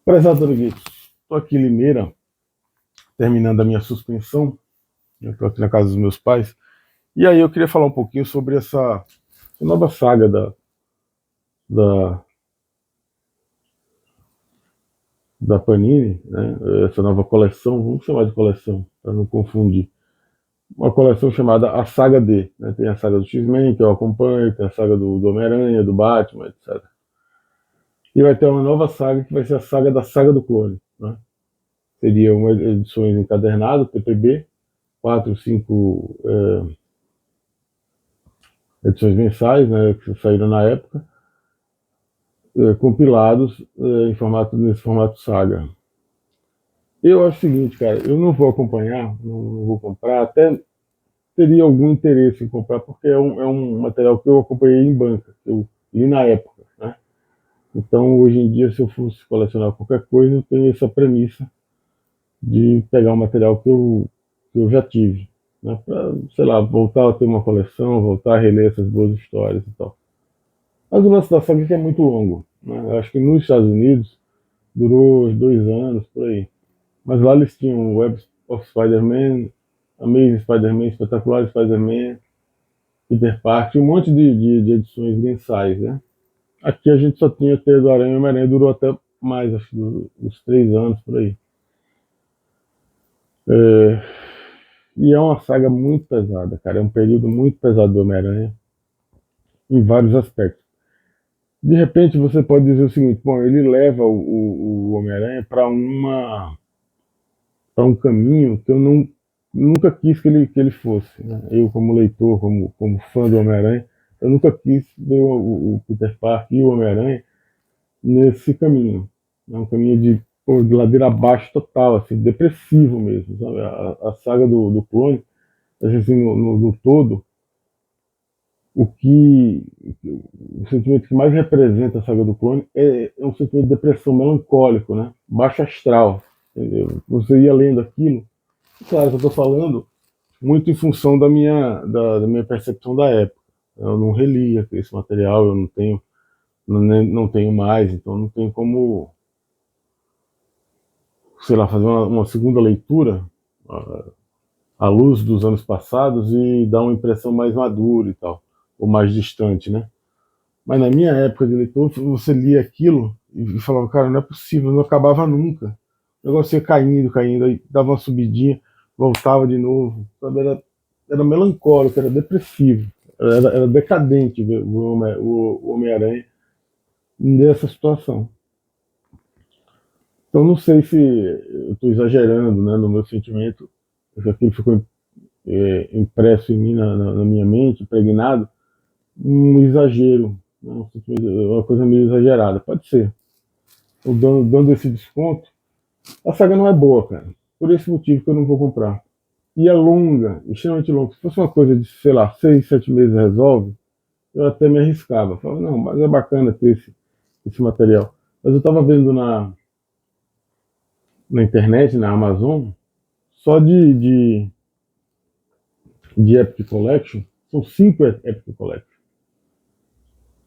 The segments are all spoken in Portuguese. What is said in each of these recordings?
Prezado amiguinhos, estou aqui em Limeira, terminando a minha suspensão. Eu estou aqui na casa dos meus pais. E aí eu queria falar um pouquinho sobre essa nova saga da, da Panini, né? Essa nova coleção, vamos chamar de coleção, para não confundir. Uma coleção chamada A Saga D. Né? Tem a saga do X-Men, que eu acompanho, tem a saga do Homem-Aranha, do Batman, etc. E vai ter uma nova saga que vai ser a saga do clone. Né? Seriam edições encadernadas, TPB, 4, 5 edições mensais, né, que saíram na época, compilados nesse formato saga. Eu acho o seguinte, cara, eu não vou acompanhar, não vou comprar, até teria algum interesse em comprar, porque é um material que eu acompanhei em banca, que eu li na época, né? Então, hoje em dia, se eu fosse colecionar qualquer coisa, eu tenho essa premissa de pegar um material que eu já tive, né? Para, sei lá, voltar a ter uma coleção, voltar a reler essas boas histórias e tal. Mas o lance da saga é que é muito longo. Né? Eu acho que nos Estados Unidos durou 2 anos, por aí. Mas lá eles tinham Web of Spider-Man, Amazing Spider-Man, Espetacular Spider-Man, Peter Parker, um monte de edições mensais. Né? Aqui a gente só tinha Teia do Aranha e Homem-Aranha, durou até mais, acho que uns 3 anos, por aí. É, e é uma saga muito pesada, cara. É um período muito pesado do Homem-Aranha, em vários aspectos. De repente você pode dizer o seguinte: bom, ele leva o Homem-Aranha para um caminho que eu nunca quis que ele fosse. Né? Eu, como leitor, como fã do Homem-Aranha, eu nunca quis ver o Peter Parker e o Homem-Aranha nesse caminho. É um caminho de ladeira abaixo total, assim, depressivo mesmo. Sabe? A saga do clone, assim, no todo, o que o sentimento que mais representa a saga do clone é um sentimento de depressão melancólico, né? Baixo astral, entendeu? Você ia lendo aquilo, claro que eu estou falando muito em função da minha percepção da época. Eu não relia esse material, eu não tenho mais, então não tenho como, sei lá, fazer uma segunda leitura à luz dos anos passados e dar uma impressão mais madura e tal, ou mais distante, né? Mas na minha época de leitor, você lia aquilo e falava, cara, não é possível, não acabava nunca. O negócio ia caindo, caindo, aí dava uma subidinha, voltava de novo. Sabe? Era melancólico, era depressivo, era decadente ver o Homem-Aranha nessa situação. Então não sei se eu estou exagerando, né, no meu sentimento, se aquilo ficou impresso em mim, na minha mente, impregnado, um exagero, né, uma coisa meio exagerada. Pode ser. Dando esse desconto, a saga não é boa, cara. Por esse motivo que eu não vou comprar. E é longa, extremamente longa. Se fosse uma coisa de, sei lá, 6, 7 meses resolve, eu até me arriscava. Falava, não, mas é bacana ter esse material. Mas eu estava vendo na internet, na Amazon, só de Epic Collection, são 5 Epic Collection.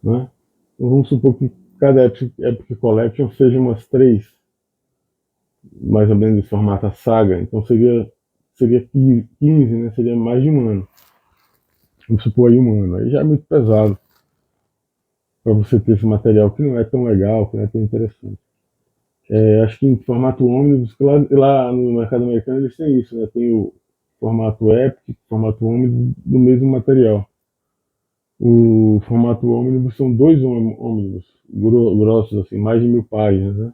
Né? Então vamos supor que cada Epic Collection seja umas 3, mais ou menos de formato a saga, então seria 15, né? Seria mais de um ano. Vamos supor aí um ano. Aí já é muito pesado para você ter esse material que não é tão legal, que não é tão interessante. Acho que em formato ônibus, lá no mercado americano eles têm isso, né? Tem o formato Epic, formato ônibus do mesmo material. O formato ônibus são 2 ônibus grossos, assim, mais de 1000 páginas, né?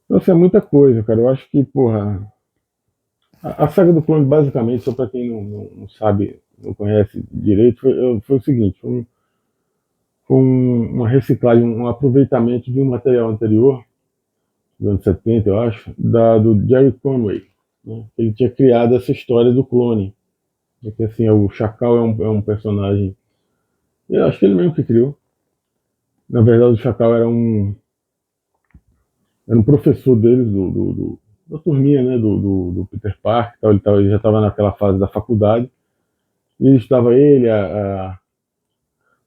Então, assim, é muita coisa, cara. Eu acho que, porra, a saga do clone, basicamente, só para quem não sabe, não conhece direito, foi o seguinte: uma reciclagem, um aproveitamento de um material anterior, dos anos 70, eu acho, do Jerry Conway. Né? Ele tinha criado essa história do clone. Que, assim, o Chacal é um personagem. Eu acho que ele mesmo que criou. Na verdade, o Chacal era um professor deles, da turminha, né, do Peter Parker. Ele já estava naquela fase da faculdade. E estava ele, a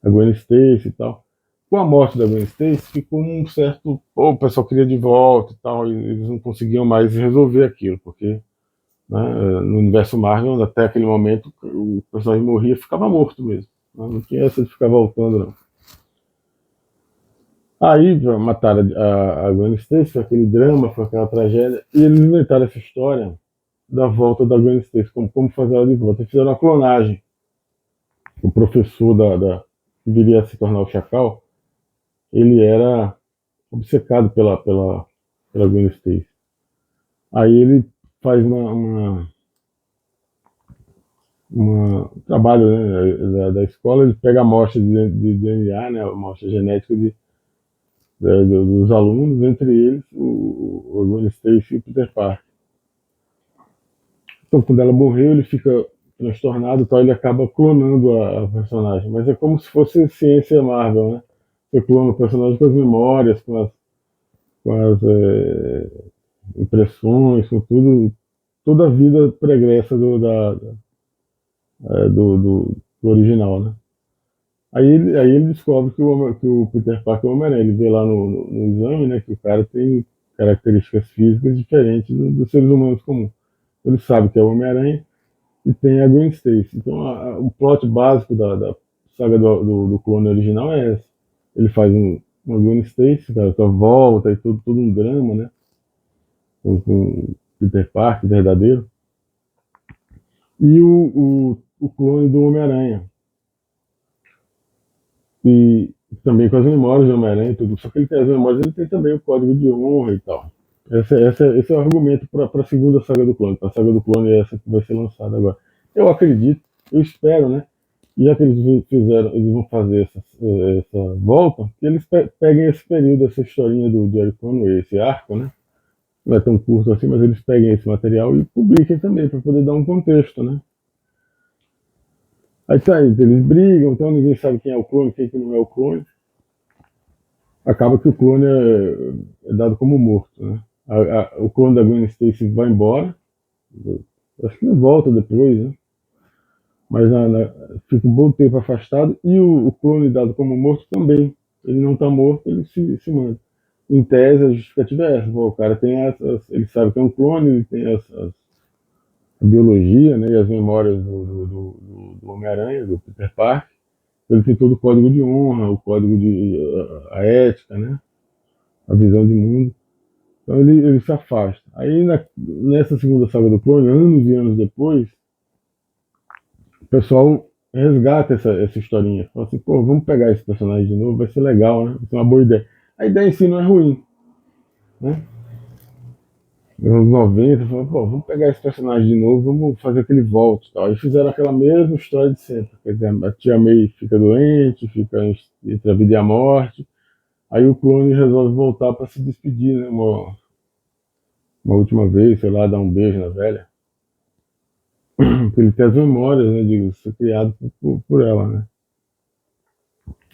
Gwen Stacy e tal. Com a morte da Gwen Stacy, ficou um certo. Pô, o pessoal queria de volta e tal, e eles não conseguiam mais resolver aquilo, porque né, no universo Marvel, até aquele momento, o personagem morria e ficava morto mesmo. Né, não tinha essa de ficar voltando, não. Aí mataram a Gwen Stacy, foi aquele drama, foi aquela tragédia, e eles inventaram essa história da volta da Gwen Stacy, como fazer ela de volta. Eles fizeram uma clonagem. O professor que viria a se tornar o Chacal, ele era obcecado pela Gwen Stacy. Aí ele faz um trabalho, né, da escola, ele pega a amostra de DNA, né, a amostra genética dos alunos, entre eles o Gwen Stacy e o Peter Parker. Então, quando ela morreu, ele fica transtornado, tal, ele acaba clonando a personagem. Mas é como se fosse ciência Marvel, né? Você clona o personagem com as memórias, com as impressões, com tudo, toda a vida pregressa do original, né? Aí ele descobre que o Peter Parker é o Homem-Aranha. Ele vê lá no exame, né, que o cara tem características físicas diferentes dos seres humanos comuns. Ele sabe que é o Homem-Aranha e tem a Gwen Stacy. Então, o plot básico da saga do clone original é essa. Ele faz uma Gwen Stacy, cara, com a volta e tudo um drama, né? Com Peter Parker verdadeiro. E o clone do Homem-Aranha. E também com as memórias do Homem-Aranha e tudo. Só que ele tem as memórias, ele tem também o código de honra e tal. Esse é o argumento para a segunda saga do clone. A saga do clone é essa que vai ser lançada agora. Eu acredito, eu espero, né? Já que eles vão fazer essa volta, que eles peguem esse período, essa historinha do Jerry Conway, esse arco, né? Não é tão curto assim, mas eles peguem esse material e publiquem também, para poder dar um contexto, né? Aí tá aí, eles brigam, então ninguém sabe quem é o clone, quem que não é o clone. Acaba que o clone é dado como morto, né? O clone da Gwen Stacy vai embora, acho que não volta depois, né? Mas fica um bom tempo afastado, e o clone dado como morto também. Ele não está morto, ele se manda. Em tese, a justificativa é essa. Pô, o cara tem ele sabe que é um clone, ele tem a biologia, né, e as memórias do Homem-Aranha, do Peter Parker. Ele tem todo o código de honra, o código a ética, né, a visão de mundo. Então ele se afasta. Aí nessa segunda saga do clone, anos e anos depois, o pessoal resgata essa historinha. Fala assim, pô, vamos pegar esse personagem de novo, vai ser legal, né? Vai ser uma boa ideia. A ideia em si não é ruim, né? Nos anos 90, falaram, pô, vamos pegar esse personagem de novo, vamos fazer que ele volte. Tal. E fizeram aquela mesma história de sempre. Quer dizer, a tia May fica doente, fica entre a vida e a morte. Aí o clone resolve voltar para se despedir, né? Uma última vez, sei lá, dar um beijo na velha. Porque ele tem as memórias, né, de ser criado por ela, né?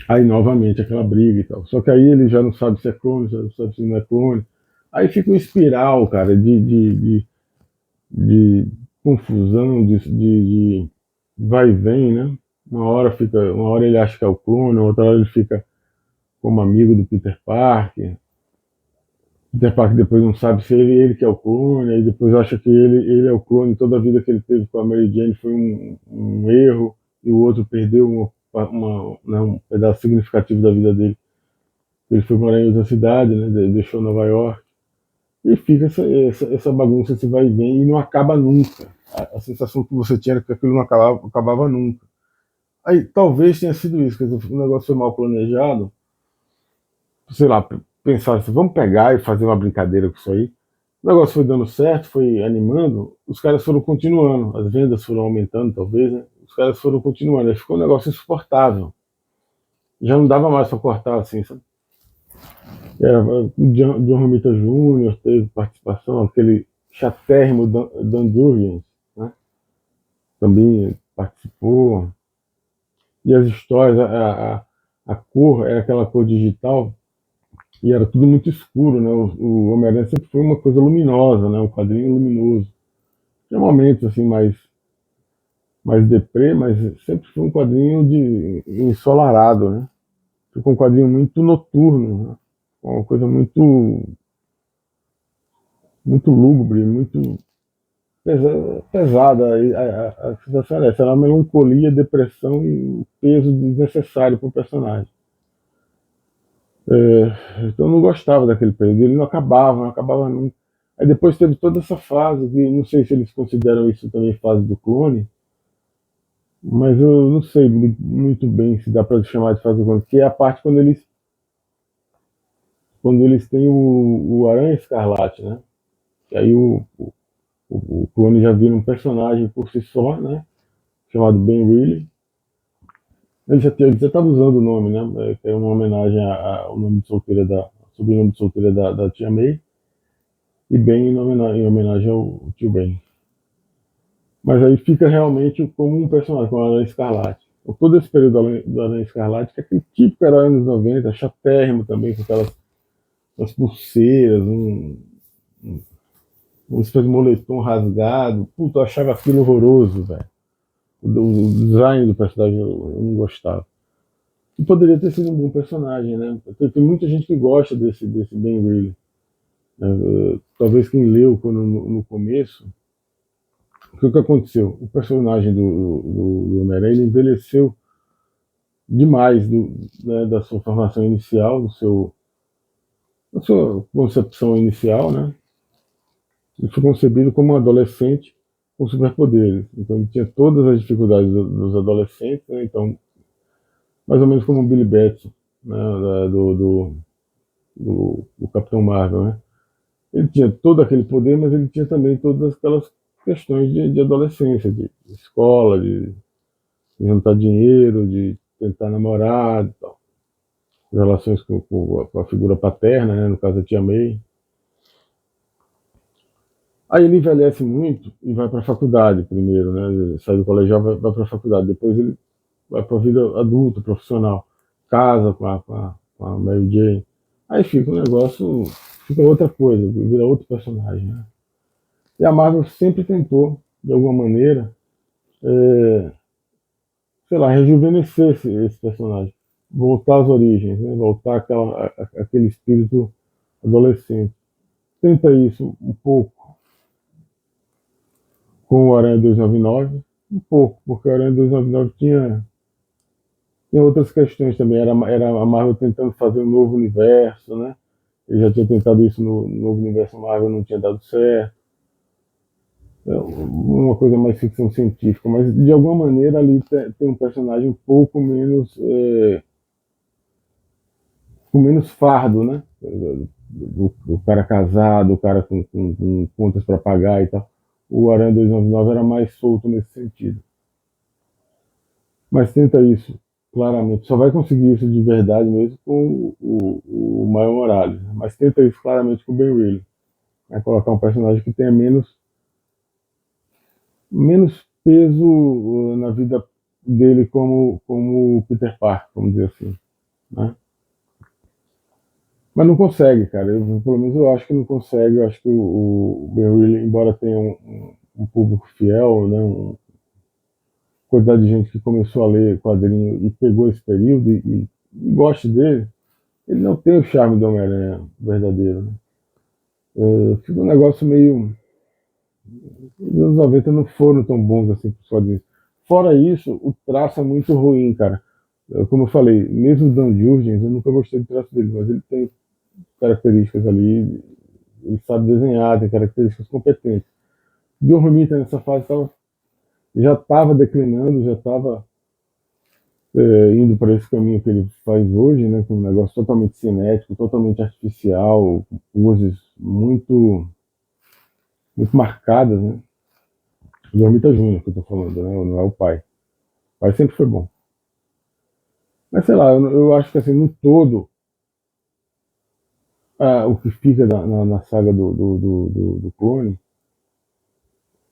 Aí novamente aquela briga e tal. Só que aí ele já não sabe se é clone, já não sabe se não é clone. Aí fica um espiral, cara, de confusão, de vai e vem, né? Uma hora ele acha que é o clone, outra hora ele fica como amigo do Peter Parker. Peter Parker depois não sabe se ele que é o clone, aí depois acha que ele é o clone, toda a vida que ele teve com a Mary Jane foi um erro, e o outro perdeu né, um pedaço significativo da vida dele. Ele foi morar em outra cidade, né, deixou Nova York, e fica essa bagunça, esse vai e vem, e não acaba nunca. A sensação que você tinha era que aquilo não acabava nunca. Aí talvez tenha sido isso, quer dizer, o negócio foi mal planejado, sei lá, pensar assim, vamos pegar e fazer uma brincadeira com isso aí. O negócio foi dando certo, foi animando, os caras foram continuando, as vendas foram aumentando, talvez, né? Os caras foram continuando, aí ficou um negócio insuportável. Já não dava mais para cortar assim, sabe? O John Romita Jr. teve participação, aquele chatérrimo Dan Jurgens, né? Também participou. E as histórias, a cor era aquela cor digital, e era tudo muito escuro, né? O Homem-Aranha sempre foi uma coisa luminosa, né? Um quadrinho luminoso. Tinha momentos assim mais deprê, mas sempre foi um quadrinho de ensolarado, né? ficou um quadrinho muito noturno, né? Uma coisa muito lúgubre, muito pesada. A sensação era essa, era uma melancolia, depressão e um peso desnecessário para o personagem. Então eu não gostava daquele período, ele não acabava nunca. Aí depois teve toda essa fase, que não sei se eles consideram isso também fase do clone, mas eu não sei muito bem se dá para chamar de fase do clone, que é a parte quando eles têm o Aranha Escarlate, né? E aí o clone já vira um personagem por si só, né? Chamado Ben Reilly. Ele já estava usando o nome, né? Que é uma homenagem ao nome de solteira sobrenome de solteira da tia May, e Ben em homenagem ao tio Ben. Mas aí fica realmente como um personagem, com a Aranha Escarlate. Então, todo esse período da Aranha Escarlate, que é aquele típico herói anos 90, chatérrimo também, com aquelas as pulseiras, um espécie de moletom rasgado. Puta, eu achava aquilo horroroso, velho. O design do personagem eu não gostava. E poderia ter sido um bom personagem, né? Tem muita gente que gosta desse Ben Reilly. Talvez quem leu no começo. O que aconteceu? O personagem do Homem-Aranha envelheceu demais né, da sua formação inicial, da sua concepção inicial, né? Ele foi concebido como um adolescente com superpoderes. Então ele tinha todas as dificuldades dos adolescentes, né? Então, mais ou menos como o Billy Batson, né? Do Capitão Marvel, né? Ele tinha todo aquele poder, mas ele tinha também todas aquelas questões de adolescência, de escola, de juntar dinheiro, de tentar namorar e tal. Relações com a figura paterna, né? No caso da tia May. Aí ele envelhece muito e vai para a faculdade primeiro, né? Ele sai do colegial, vai para a faculdade. Depois ele vai para a vida adulta, profissional. Casa com a Mary Jane. Aí fica um negócio, fica outra coisa, vira outro personagem, né? E a Marvel sempre tentou, de alguma maneira, sei lá, rejuvenescer esse personagem. Voltar às origens, né? Voltar aquele espírito adolescente. Tenta isso um pouco com o Aranha 299, um pouco, porque o Aranha 299 tinha outras questões também. Era a Marvel tentando fazer um novo universo, né? Ele já tinha tentado isso no novo universo Marvel, não tinha dado certo. Uma coisa mais ficção científica, mas de alguma maneira ali tem um personagem um pouco menos com menos fardo, né? O cara casado, o cara com contas para pagar e tal. O Aranha 299 era mais solto nesse sentido. Mas tenta isso, claramente. Só vai conseguir isso de verdade mesmo com o Miles Morales. Mas tenta isso claramente com o Ben Reilly. É colocar um personagem que tenha menos peso na vida dele como Peter Parker, vamos dizer assim. Né? Mas não consegue, cara. Pelo menos eu acho que não consegue. Eu acho que o Ben Reilly, embora tenha um público fiel, né, quantidade de gente que começou a ler quadrinho e pegou esse período e goste dele, ele não tem o charme do Homem-Aranha verdadeiro. Né? Fica um negócio meio. Os anos 90 não foram tão bons assim para os quadrinhos. Fora isso, o traço é muito ruim, cara. Como eu falei, mesmo o Dan Jurgens, eu nunca gostei do traço dele, mas ele tem características ali, ele sabe desenhar, tem características competentes. John Romita nessa fase já estava declinando, já estava indo para esse caminho que ele faz hoje, né, com um negócio totalmente cinético, totalmente artificial, com poses muito marcadas, né? O Dormita Júnior que eu tô falando, né? Não é o pai. O pai sempre foi bom. Mas sei lá, eu acho que assim, no todo, o que fica na saga do clone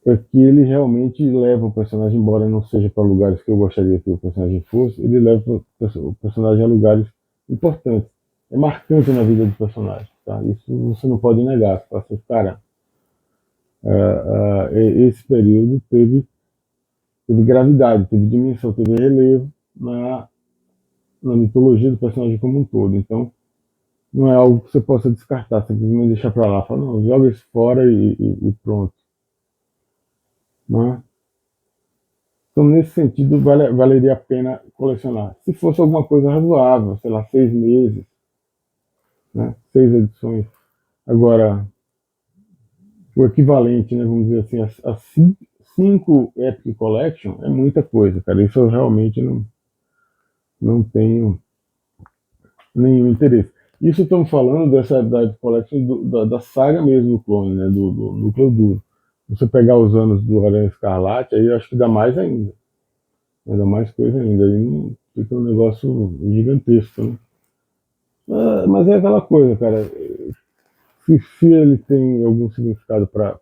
é que ele realmente leva o personagem, embora não seja para lugares que eu gostaria que o personagem fosse, ele leva o personagem a lugares importantes. É marcante na vida do personagem. Tá? Isso você não pode negar. Você fala assim, cara, esse período teve gravidade, teve dimensão, teve relevo na mitologia do personagem como um todo. Então, não é algo que você possa descartar, simplesmente deixar para lá, falar, não, joga isso fora e pronto. Né? Então, nesse sentido, valeria a pena colecionar. Se fosse alguma coisa razoável, sei lá, 6 meses, né? 6 edições. Agora, o equivalente, né, vamos dizer assim, a cinco Epic Collection é muita coisa, cara. Isso eu realmente não tenho nenhum interesse. Isso estamos falando dessa da Epic Collection da saga mesmo do clone, né, do núcleo duro. Se você pegar os anos do Aranha Escarlate, aí eu acho que dá mais ainda. Ainda mais coisa ainda. Aí fica um negócio gigantesco, né? Mas é aquela coisa, cara. Se ele tem algum significado para.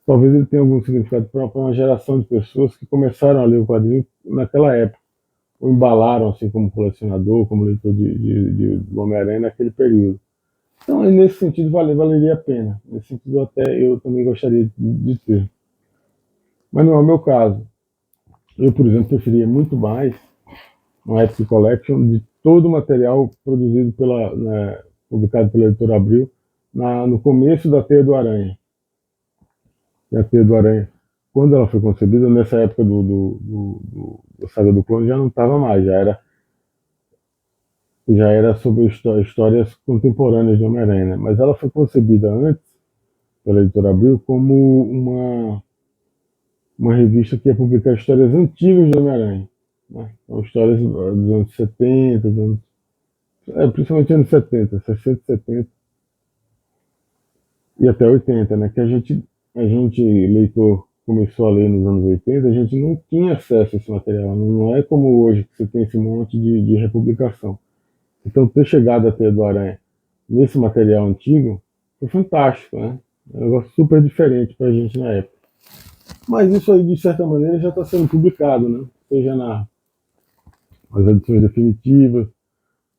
Talvez ele tenha algum significado para uma geração de pessoas que começaram a ler o quadrinho naquela época, ou embalaram assim como colecionador, como leitor do Homem-Aranha naquele período. Então, nesse sentido, valeria a pena. Nesse sentido, até eu também gostaria de ter. Mas não é o meu caso. Eu, por exemplo, preferia muito mais uma Epic Collection de todo o material produzido publicado pela Editora Abril no começo da Teia do Aranha. E a Teia do Aranha, quando ela foi concebida, nessa época da saga do clone, já não estava mais, já era sobre histórias contemporâneas de Homem-Aranha, né? Mas ela foi concebida antes, pela Editora Abril, como uma revista que ia publicar histórias antigas de Homem-Aranha. Né? Então, histórias dos anos 70, principalmente anos 70, 60, 70 e até 80, né? Que a gente, leitor, começou a ler nos anos 80, a gente não tinha acesso a esse material. Não é como hoje, que você tem esse monte de republicação. Então, ter chegado até do Aranha nesse material antigo foi fantástico, né? É um negócio super diferente para a gente na época. Mas isso aí, de certa maneira, já está sendo publicado, né? Seja nas edições definitivas,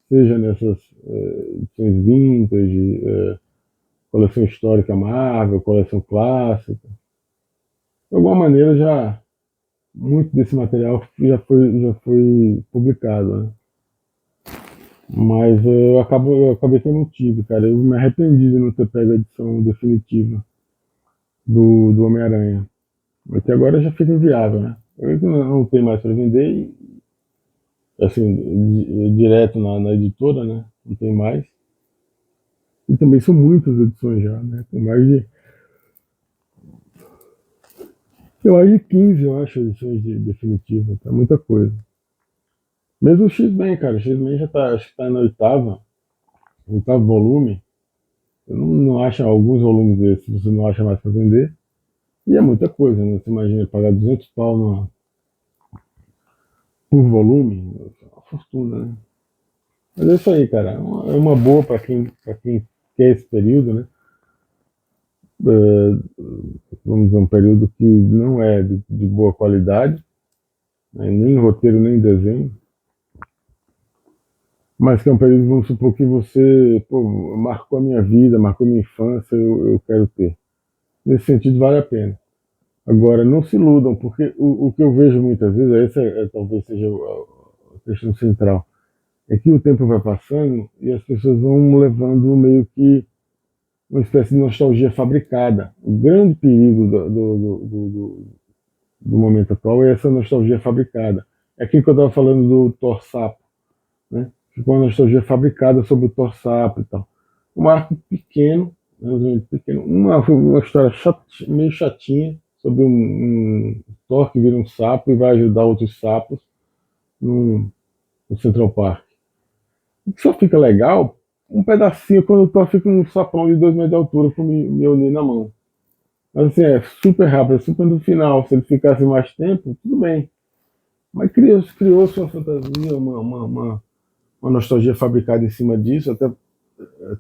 seja nessas edições vintage, coleção histórica Marvel, coleção clássica. De alguma maneira, muito desse material já foi publicado, né? Mas eu acabei que eu não tive, cara. Eu me arrependi de não ter pego a edição definitiva do Homem-Aranha. Porque agora já fica inviável, né? Eu não tenho mais para vender, assim, direto na editora, né? Não tem mais. E também são muitas edições já, né? Tem mais de 15, eu acho, edições definitivas. Tá muita coisa. Mesmo o X-Men, cara. O X-Men já tá, acho que tá na oitavo volume. Eu não acho alguns volumes desses, você não acha mais para vender. E é muita coisa, né? Você imagina pagar 200 pau por volume, é uma fortuna, né? Mas é isso aí, cara. É uma boa para quem quer esse período, né? Vamos dizer, um período que não é de boa qualidade, né? Nem roteiro, nem desenho, mas que é um período, vamos supor, que você, pô, marcou a minha vida, marcou a minha infância, eu quero ter. Nesse sentido, vale a pena. Agora, não se iludam, porque o que eu vejo muitas vezes, talvez seja a questão central, é que o tempo vai passando e as pessoas vão levando meio que uma espécie de nostalgia fabricada. O grande perigo do momento atual é essa nostalgia fabricada. É aquilo que eu estava falando do Thor Sapo, né? Ficou uma nostalgia fabricada sobre o Thor Sapo e tal. Um arco pequeno, né, uma história meio chatinha sobre um Thor que vira um sapo e vai ajudar outros sapos no Central Park. O que só fica legal, um pedacinho quando o Thor fica um sapão de 2 metros de altura com o Mjolnir na mão. Mas assim, é super rápido, é super no final. Se ele ficasse mais tempo, tudo bem. Mas criou-se uma fantasia, uma nostalgia fabricada em cima disso, até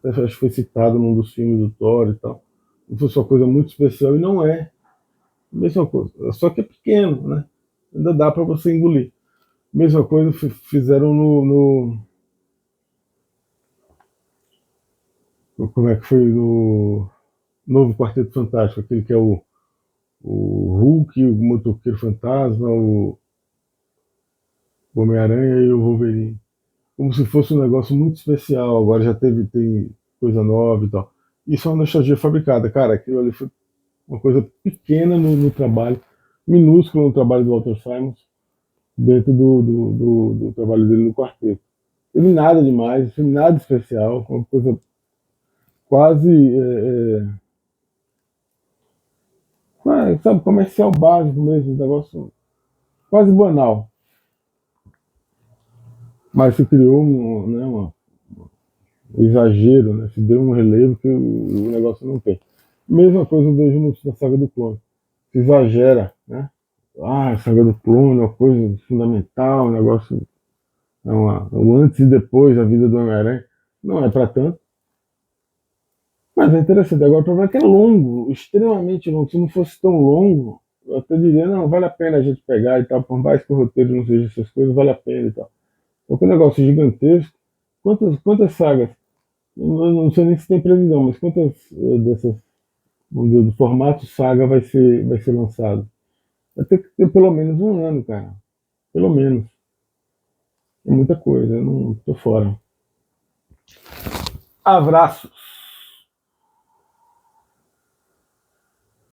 acho que foi citado num dos filmes do Thor e tal. Como se fosse uma coisa muito especial, e não é. Mesma coisa, só que é pequeno, né? Ainda dá para você engolir. Mesma coisa fizeram como é que foi no novo Quarteto Fantástico, aquele que é o Hulk, o Motoqueiro Fantasma, o Homem-Aranha e o Wolverine. Como se fosse um negócio muito especial. Agora já tem coisa nova e tal. Isso é uma nostalgia fabricada, cara. Aquilo ali foi uma coisa pequena no trabalho, minúsculo no trabalho do Walter Simons, dentro do trabalho dele no quarteto. Teve nada demais, teve nada especial, uma coisa quase, sabe, comercial básico mesmo, um negócio quase banal. Mas se criou um exagero, né? Se deu um relevo que o negócio não tem. Mesma coisa eu vejo na saga do clone. Se exagera, né? Ah, a saga do clone é uma coisa fundamental, um negócio, um antes e depois da vida do Homem-Aranha. Não é para tanto. Mas é interessante. Agora o problema é que é longo, extremamente longo. Se não fosse tão longo, eu até diria, não, vale a pena a gente pegar e tal, por mais que o roteiro não seja essas coisas, vale a pena e tal. Porque o negócio é gigantesco. Quantas sagas? Eu não sei nem se tem previsão, mas quantas dessas, vamos dizer, do formato saga vai ser lançado? Vai ter que ter pelo menos um ano, cara. Pelo menos. É muita coisa, eu não tô fora. Abraços!